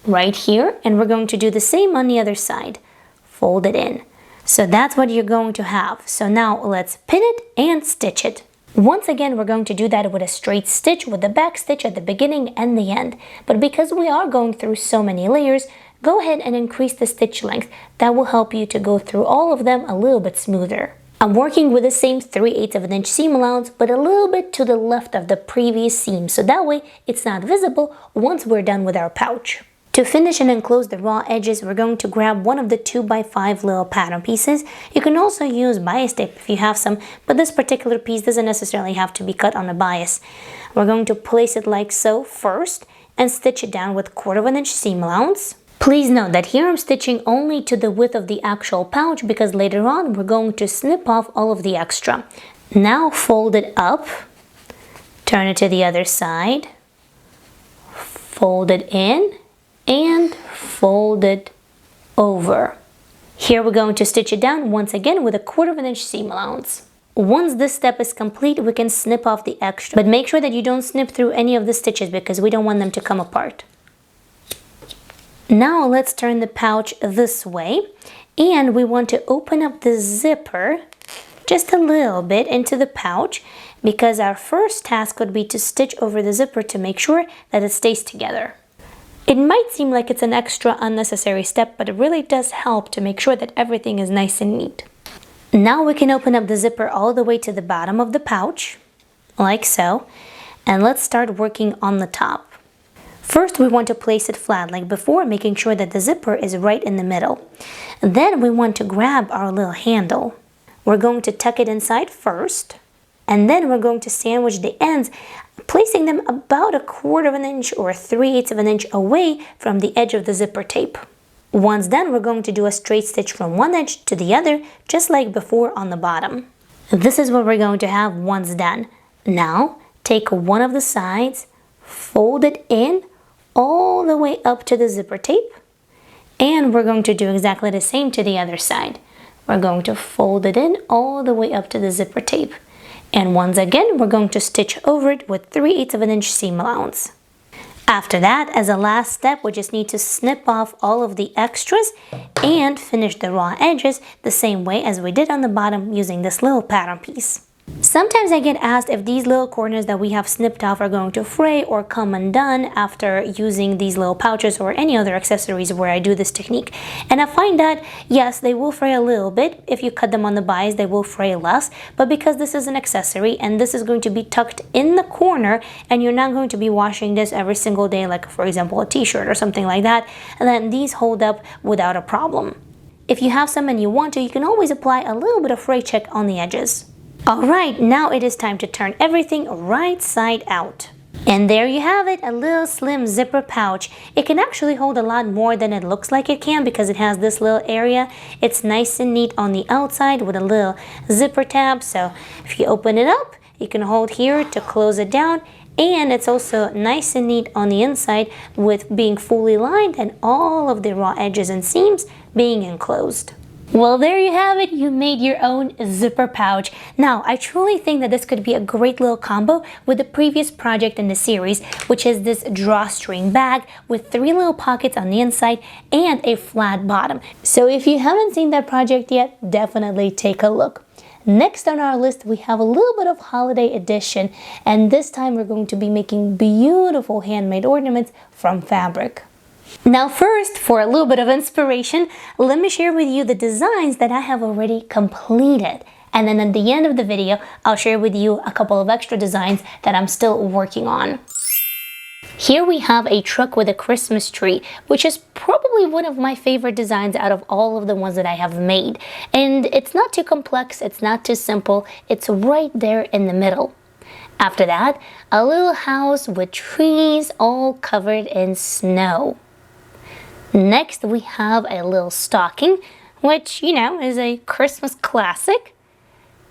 right here, and we're going to do the same on the other side. Fold it in. So that's what you're going to have. So now let's pin it and stitch it. Once again, we're going to do that with a straight stitch with the back stitch at the beginning and the end. But because we are going through so many layers, go ahead and increase the stitch length. That will help you to go through all of them a little bit smoother. I'm working with the same 3/8 of an inch seam allowance, but a little bit to the left of the previous seam, so that way it's not visible once we're done with our pouch. To finish and enclose the raw edges, we're going to grab one of the 2x5 little pattern pieces. You can also use bias tape if you have some, but this particular piece doesn't necessarily have to be cut on a bias. We're going to place it like so first and stitch it down with 1/4 of an inch seam allowance. Please note that here I'm stitching only to the width of the actual pouch because later on we're going to snip off all of the extra. Now fold it up, turn it to the other side, fold it in, and fold it over. Here we're going to stitch it down once again with a 1/4 of an inch seam allowance. Once this step is complete, we can snip off the extra, but make sure that you don't snip through any of the stitches because we don't want them to come apart. Now let's turn the pouch this way, and we want to open up the zipper just a little bit into the pouch because our first task would be to stitch over the zipper to make sure that it stays together. It might seem like it's an extra unnecessary step, but it really does help to make sure that everything is nice and neat. Now we can open up the zipper all the way to the bottom of the pouch, like so, and let's start working on the top. First, we want to place it flat like before, making sure that the zipper is right in the middle. Then we want to grab our little handle. We're going to tuck it inside first, and then we're going to sandwich the ends, placing them about a 1/4 of an inch or 3/8 of an inch away from the edge of the zipper tape. Once done, we're going to do a straight stitch from one edge to the other, just like before on the bottom. This is what we're going to have once done. Now, take one of the sides, fold it in, all the way up to the zipper tape, and we're going to do exactly the same to the other side. We're going to fold it in all the way up to the zipper tape, and once again we're going to stitch over it with 3/8 of an inch seam allowance. After that, as a last step, we just need to snip off all of the extras and finish the raw edges the same way as we did on the bottom using this little pattern piece. Sometimes I get asked if these little corners that we have snipped off are going to fray or come undone after using these little pouches or any other accessories where I do this technique. And I find that, yes, they will fray a little bit. If you cut them on the bias, they will fray less. But because this is an accessory and this is going to be tucked in the corner and you're not going to be washing this every single day, like for example a t-shirt or something like that, then these hold up without a problem. If you have some and you want to, you can always apply a little bit of fray check on the edges. Alright, now it is time to turn everything right side out. And there you have it, a little slim zipper pouch. It can actually hold a lot more than it looks like it can because it has this little area. It's nice and neat on the outside with a little zipper tab, so if you open it up, You can hold here to close it down, and it's also nice and neat on the inside with being fully lined and all of the raw edges and seams being enclosed. Well, there you have it. You made your own zipper pouch. Now, I truly think that this could be a great little combo with the previous project in the series, which is this drawstring bag with 3 little pockets on the inside and a flat bottom. So if you haven't seen that project yet, definitely take a look. Next on our list, we have a little bit of holiday edition, and this time we're going to be making beautiful handmade ornaments from fabric. Now first, for a little bit of inspiration, let me share with you the designs that I have already completed. And then at the end of the video, I'll share with you a couple of extra designs that I'm still working on. Here we have a truck with a Christmas tree, which is probably one of my favorite designs out of all of the ones that I have made. And it's not too complex, it's not too simple, it's right there in the middle. After that, a little house with trees all covered in snow. Next, we have a little stocking, which, you know, is a Christmas classic.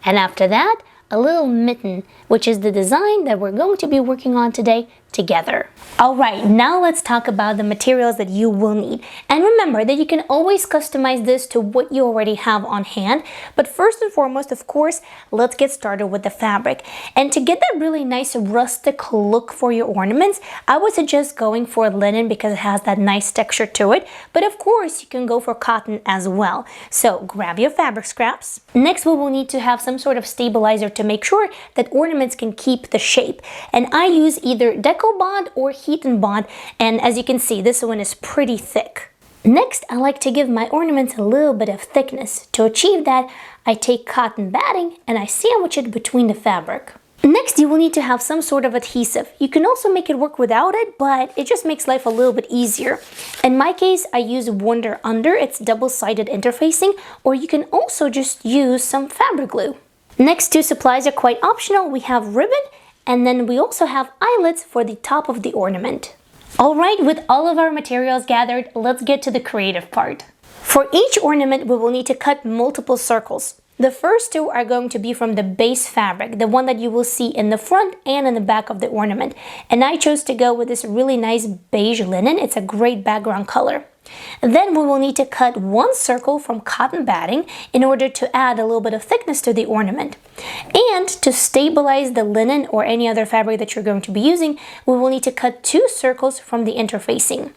And after that, a little mitten, which is the design that we're going to be working on today together. Alright, now let's talk about the materials that you will need. And remember that you can always customize this to what you already have on hand. But first and foremost, of course, let's get started with the fabric. And to get that really nice rustic look for your ornaments, I would suggest going for linen because it has that nice texture to it. But of course, you can go for cotton as well. So grab your fabric scraps. Next, we will need to have some sort of stabilizer to make sure that ornaments can keep the shape. And I use either Deco Bond or Heat and Bond, and as you can see, this one is pretty thick. Next, I like to give my ornaments a little bit of thickness. To achieve that, I take cotton batting and I sandwich it between the fabric. Next, you will need to have some sort of adhesive. You can also make it work without it, but it just makes life a little bit easier. In my case, I use Wonder Under. It's double-sided interfacing, or you can also just use some fabric glue. Next, 2 supplies are quite optional. We have ribbon, and then we also have eyelets for the top of the ornament. Alright, with all of our materials gathered, let's get to the creative part. For each ornament, we will need to cut multiple circles. The first 2 are going to be from the base fabric, the one that you will see in the front and in the back of the ornament. And I chose to go with this really nice beige linen. It's a great background color. Then we will need to cut 1 circle from cotton batting in order to add a little bit of thickness to the ornament. And to stabilize the linen or any other fabric that you're going to be using, we will need to cut 2 circles from the interfacing.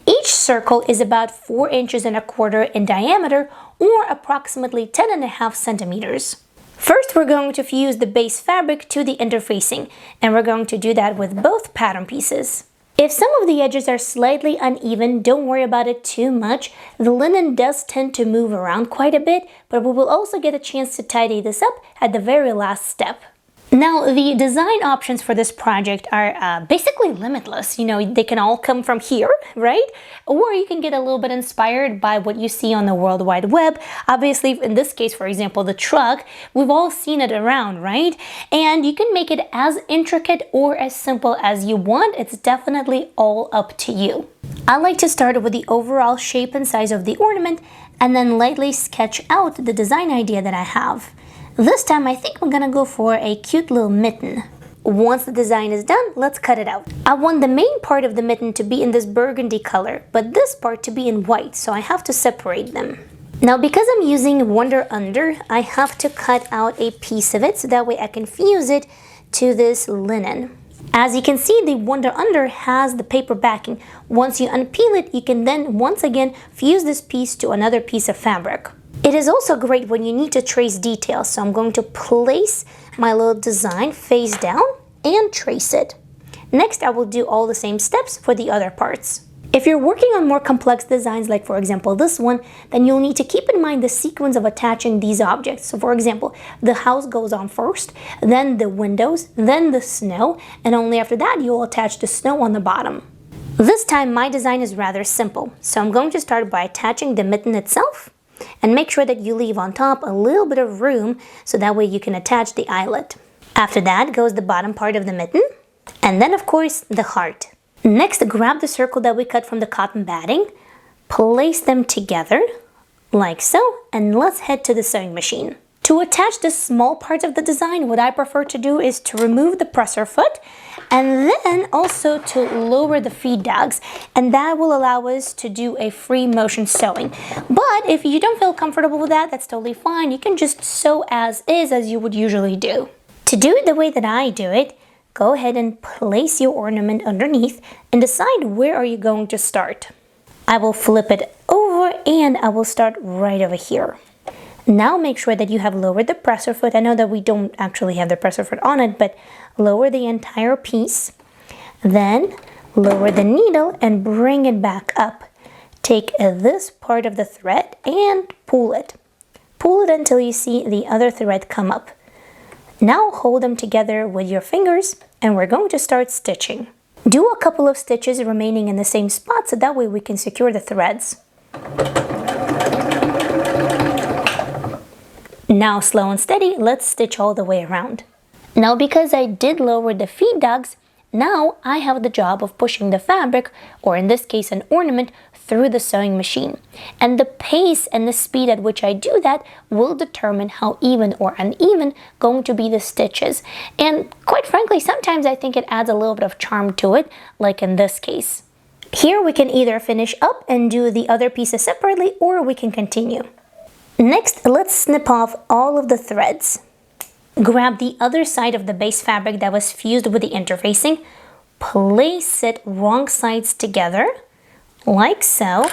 Each circle is about 4 inches and a quarter in diameter, or approximately 10.5 centimeters. First, we're going to fuse the base fabric to the interfacing, and we're going to do that with both pattern pieces. If some of the edges are slightly uneven, don't worry about it too much. The linen does tend to move around quite a bit, but we will also get a chance to tidy this up at the very last step. Now, the design options for this project are basically limitless. You know, they can all come from here, right? Or you can get a little bit inspired by what you see on the World Wide Web. Obviously, in this case, for example, the truck, we've all seen it around, right? And you can make it as intricate or as simple as you want. It's definitely all up to you. I like to start with the overall shape and size of the ornament and then lightly sketch out the design idea that I have. This time I think we're gonna go for a cute little mitten. Once the design is done, let's cut it out. I want the main part of the mitten to be in this burgundy color, but this part to be in white, so I have to separate them. Now, because I'm using Wonder Under, I have to cut out a piece of it so that way I can fuse it to this linen. As you can see, the Wonder Under has the paper backing. Once you unpeel it, you can then once again fuse this piece to another piece of fabric. It is also great when you need to trace details, so I'm going to place my little design face down and trace it. Next, I will do all the same steps for the other parts. If you're working on more complex designs, like for example this one, then you'll need to keep in mind the sequence of attaching these objects. So for example, the house goes on first, then the windows, then the snow, and only after that you'll attach the snow on the bottom. This time my design is rather simple, so I'm going to start by attaching the mitten itself, and make sure that you leave on top a little bit of room so that way you can attach the eyelet. After that goes the bottom part of the mitten, and then of course the heart. Next, grab the circle that we cut from the cotton batting, place them together like so, and let's head to the sewing machine. To attach the small parts of the design, what I prefer to do is to remove the presser foot and then also to lower the feed dogs, and that will allow us to do a free motion sewing. But if you don't feel comfortable with that, that's totally fine. You can just sew as is, as you would usually do. To do it the way that I do it, go ahead and place your ornament underneath and decide where are you going to start. I will flip it over and I will start right over here. Now make sure that you have lowered the presser foot. I know that we don't actually have the presser foot on it, but lower the entire piece. Then lower the needle and bring it back up. Take this part of the thread and pull it. Pull it until you see the other thread come up. Now hold them together with your fingers and we're going to start stitching. Do a couple of stitches remaining in the same spot so that way we can secure the threads. Now slow and steady, let's stitch all the way around. Now because I did lower the feed dogs, now I have the job of pushing the fabric, or in this case an ornament, through the sewing machine. And the pace and the speed at which I do that will determine how even or uneven going to be the stitches. And quite frankly, sometimes I think it adds a little bit of charm to it, like in this case. Here we can either finish up and do the other pieces separately, or we can continue. Next, let's snip off all of the threads. Grab the other side of the base fabric that was fused with the interfacing, place it wrong sides together, like so,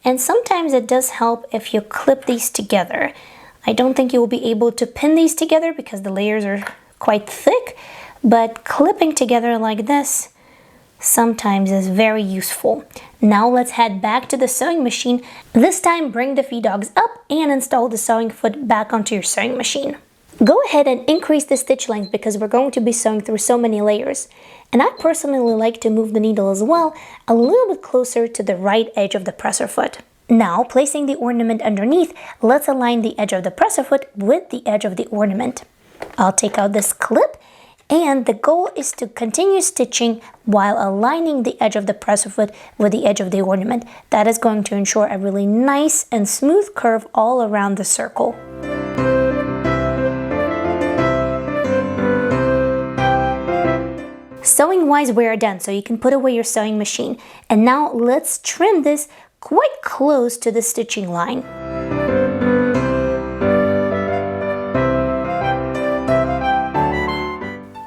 and sometimes it does help if you clip these together. I don't think you will be able to pin these together because the layers are quite thick, but clipping together like this sometimes is very useful. Now let's head back to the sewing machine. This time bring the feed dogs up and install the sewing foot back onto your sewing machine. Go ahead and increase the stitch length because we're going to be sewing through so many layers. And I personally like to move the needle as well a little bit closer to the right edge of the presser foot. Now, placing the ornament underneath, let's align the edge of the presser foot with the edge of the ornament. I'll take out this clip, and the goal is to continue stitching while aligning the edge of the presser foot with the edge of the ornament. That is going to ensure a really nice and smooth curve all around the circle. Sewing wise, we are done, so you can put away your sewing machine. And now let's trim this quite close to the stitching line.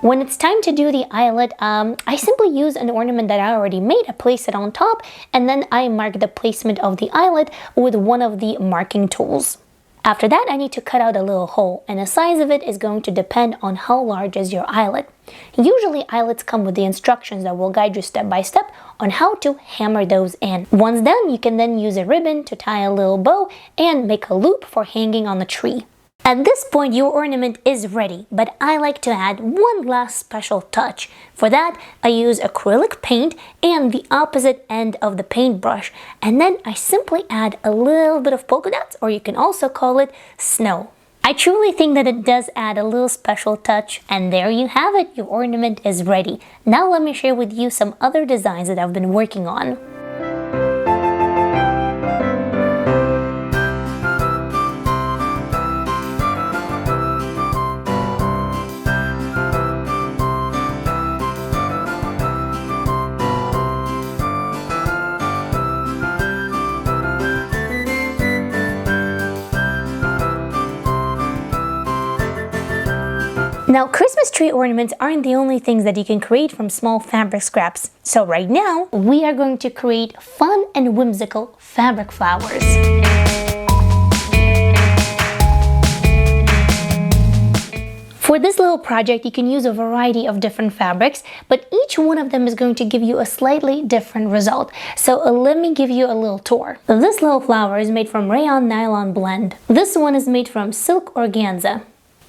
When it's time to do the eyelet, I simply use an ornament that I already made. I place it on top, and then I mark the placement of the eyelet with one of the marking tools. After that, I need to cut out a little hole, and the size of it is going to depend on how large is your eyelet. Usually, eyelets come with the instructions that will guide you step by step on how to hammer those in. Once done, you can then use a ribbon to tie a little bow and make a loop for hanging on the tree. At this point, your ornament is ready, but I like to add one last special touch. For that, I use acrylic paint and the opposite end of the paintbrush, and then I simply add a little bit of polka dots, or you can also call it snow. I truly think that it does add a little special touch, and there you have it, your ornament is ready. Now let me share with you some other designs that I've been working on. Now, Christmas tree ornaments aren't the only things that you can create from small fabric scraps. So right now, we are going to create fun and whimsical fabric flowers. For this little project, you can use a variety of different fabrics, but each one of them is going to give you a slightly different result. So let me give you a little tour. This little flower is made from rayon nylon blend. This one is made from silk organza.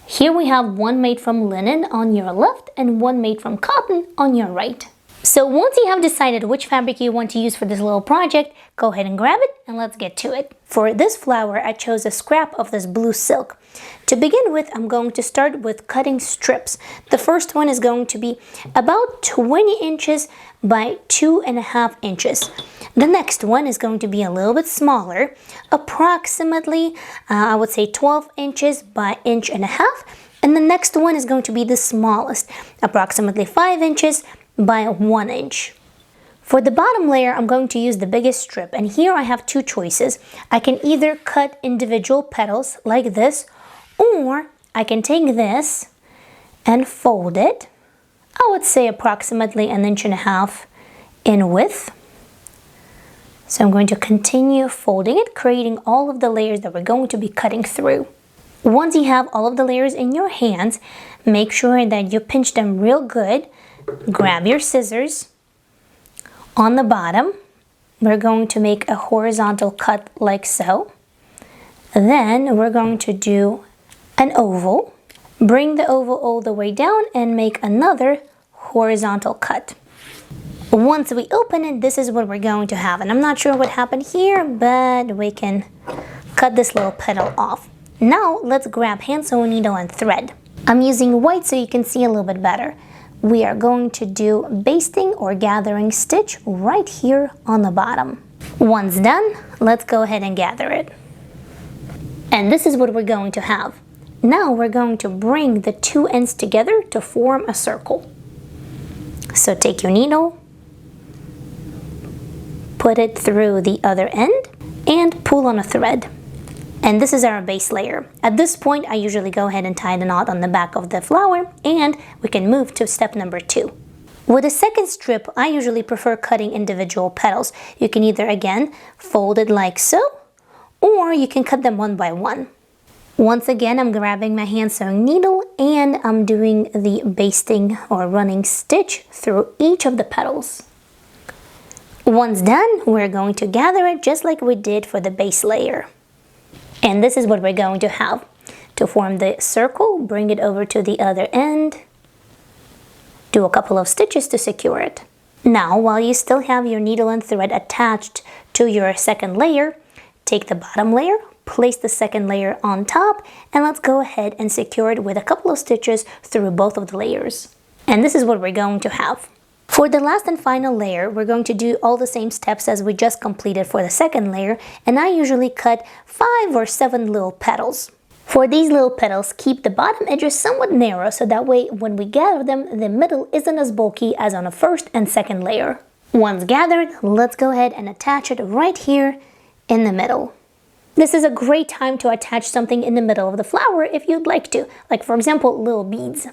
Here we have one made from linen on your left and one made from cotton on your right. So once you have decided which fabric you want to use for this little project, go ahead and grab it and let's get to it. For this flower, I chose a scrap of this blue silk. To begin with, I'm going to start with cutting strips. The first one is going to be about 20 inches by 2.5 inches. The next one is going to be a little bit smaller, approximately, I would say 12 inches by 1.5 inches. And the next one is going to be the smallest, approximately 5 inches by 1 inch. For the bottom layer, I'm going to use the biggest strip, and here I have two choices. I can either cut individual petals like this, or I can take this and fold it, I would say approximately 1.5 inches in width. So I'm going to continue folding it, creating all of the layers that we're going to be cutting through. Once you have all of the layers in your hands, make sure that you pinch them real good. Grab your scissors. On the bottom, we're going to make a horizontal cut like so. Then we're going to do an oval. Bring the oval all the way down and make another horizontal cut. Once we open it, this is what we're going to have. And I'm not sure what happened here, but we can cut this little petal off. Now let's grab hand sewing needle and thread. I'm using white so you can see a little bit better. We are going to do basting or gathering stitch right here on the bottom. Once done, let's go ahead and gather it. And this is what we're going to have. Now we're going to bring the two ends together to form a circle. So take your needle, put it through the other end, and pull on a thread. And this is our base layer. At this point, I usually go ahead and tie the knot on the back of the flower, and we can move to step number 2. With a second strip, I usually prefer cutting individual petals. You can either, again, fold it like so, or you can cut them one by one. Once again, I'm grabbing my hand sewing needle, and I'm doing the basting or running stitch through each of the petals. Once done, we're going to gather it just like we did for the base layer. And this is what we're going to have. To form the circle, bring it over to the other end. Do a couple of stitches to secure it. Now, while you still have your needle and thread attached to your second layer, take the bottom layer, place the second layer on top, and let's go ahead and secure it with a couple of stitches through both of the layers. And this is what we're going to have. For the last and final layer, we're going to do all the same steps as we just completed for the second layer, and I usually cut 5 or 7 little petals. For these little petals, keep the bottom edges somewhat narrow so that way when we gather them, the middle isn't as bulky as on the first and second layer. Once gathered, let's go ahead and attach it right here in the middle. This is a great time to attach something in the middle of the flower if you'd like to, like for example, little beads.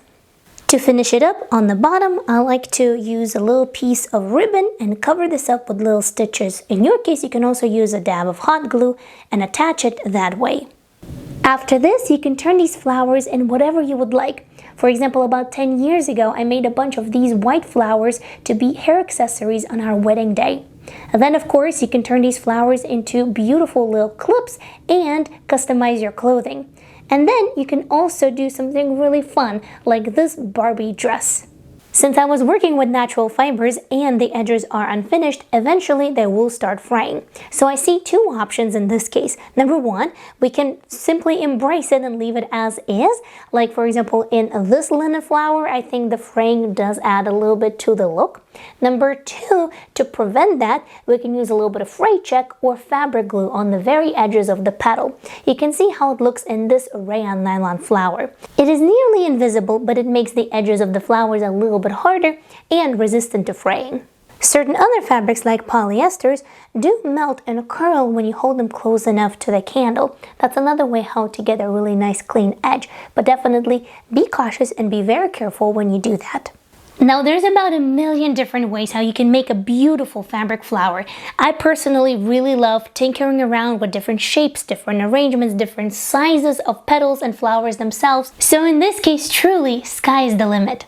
To finish it up, on the bottom, I like to use a little piece of ribbon and cover this up with little stitches. In your case, you can also use a dab of hot glue and attach it that way. After this, you can turn these flowers in whatever you would like. For example, about 10 years ago, I made a bunch of these white flowers to be hair accessories on our wedding day. And then, of course, you can turn these flowers into beautiful little clips and customize your clothing. And then you can also do something really fun, like this Barbie dress. Since I was working with natural fibers and the edges are unfinished, eventually they will start fraying. So I see two options in this case. Number one, we can simply embrace it and leave it as is. Like for example, in this linen flower, I think the fraying does add a little bit to the look. Number two, to prevent that, we can use a little bit of fray check or fabric glue on the very edges of the petal. You can see how it looks in this rayon nylon flower. It is nearly invisible, but it makes the edges of the flowers a little bit harder and resistant to fraying. Certain other fabrics like polyesters do melt and curl when you hold them close enough to the candle. That's another way how to get a really nice clean edge, but definitely be cautious and be very careful when you do that. Now there's about a million different ways how you can make a beautiful fabric flower. I personally really love tinkering around with different shapes, different arrangements, different sizes of petals and flowers themselves. So in this case, truly, sky is the limit.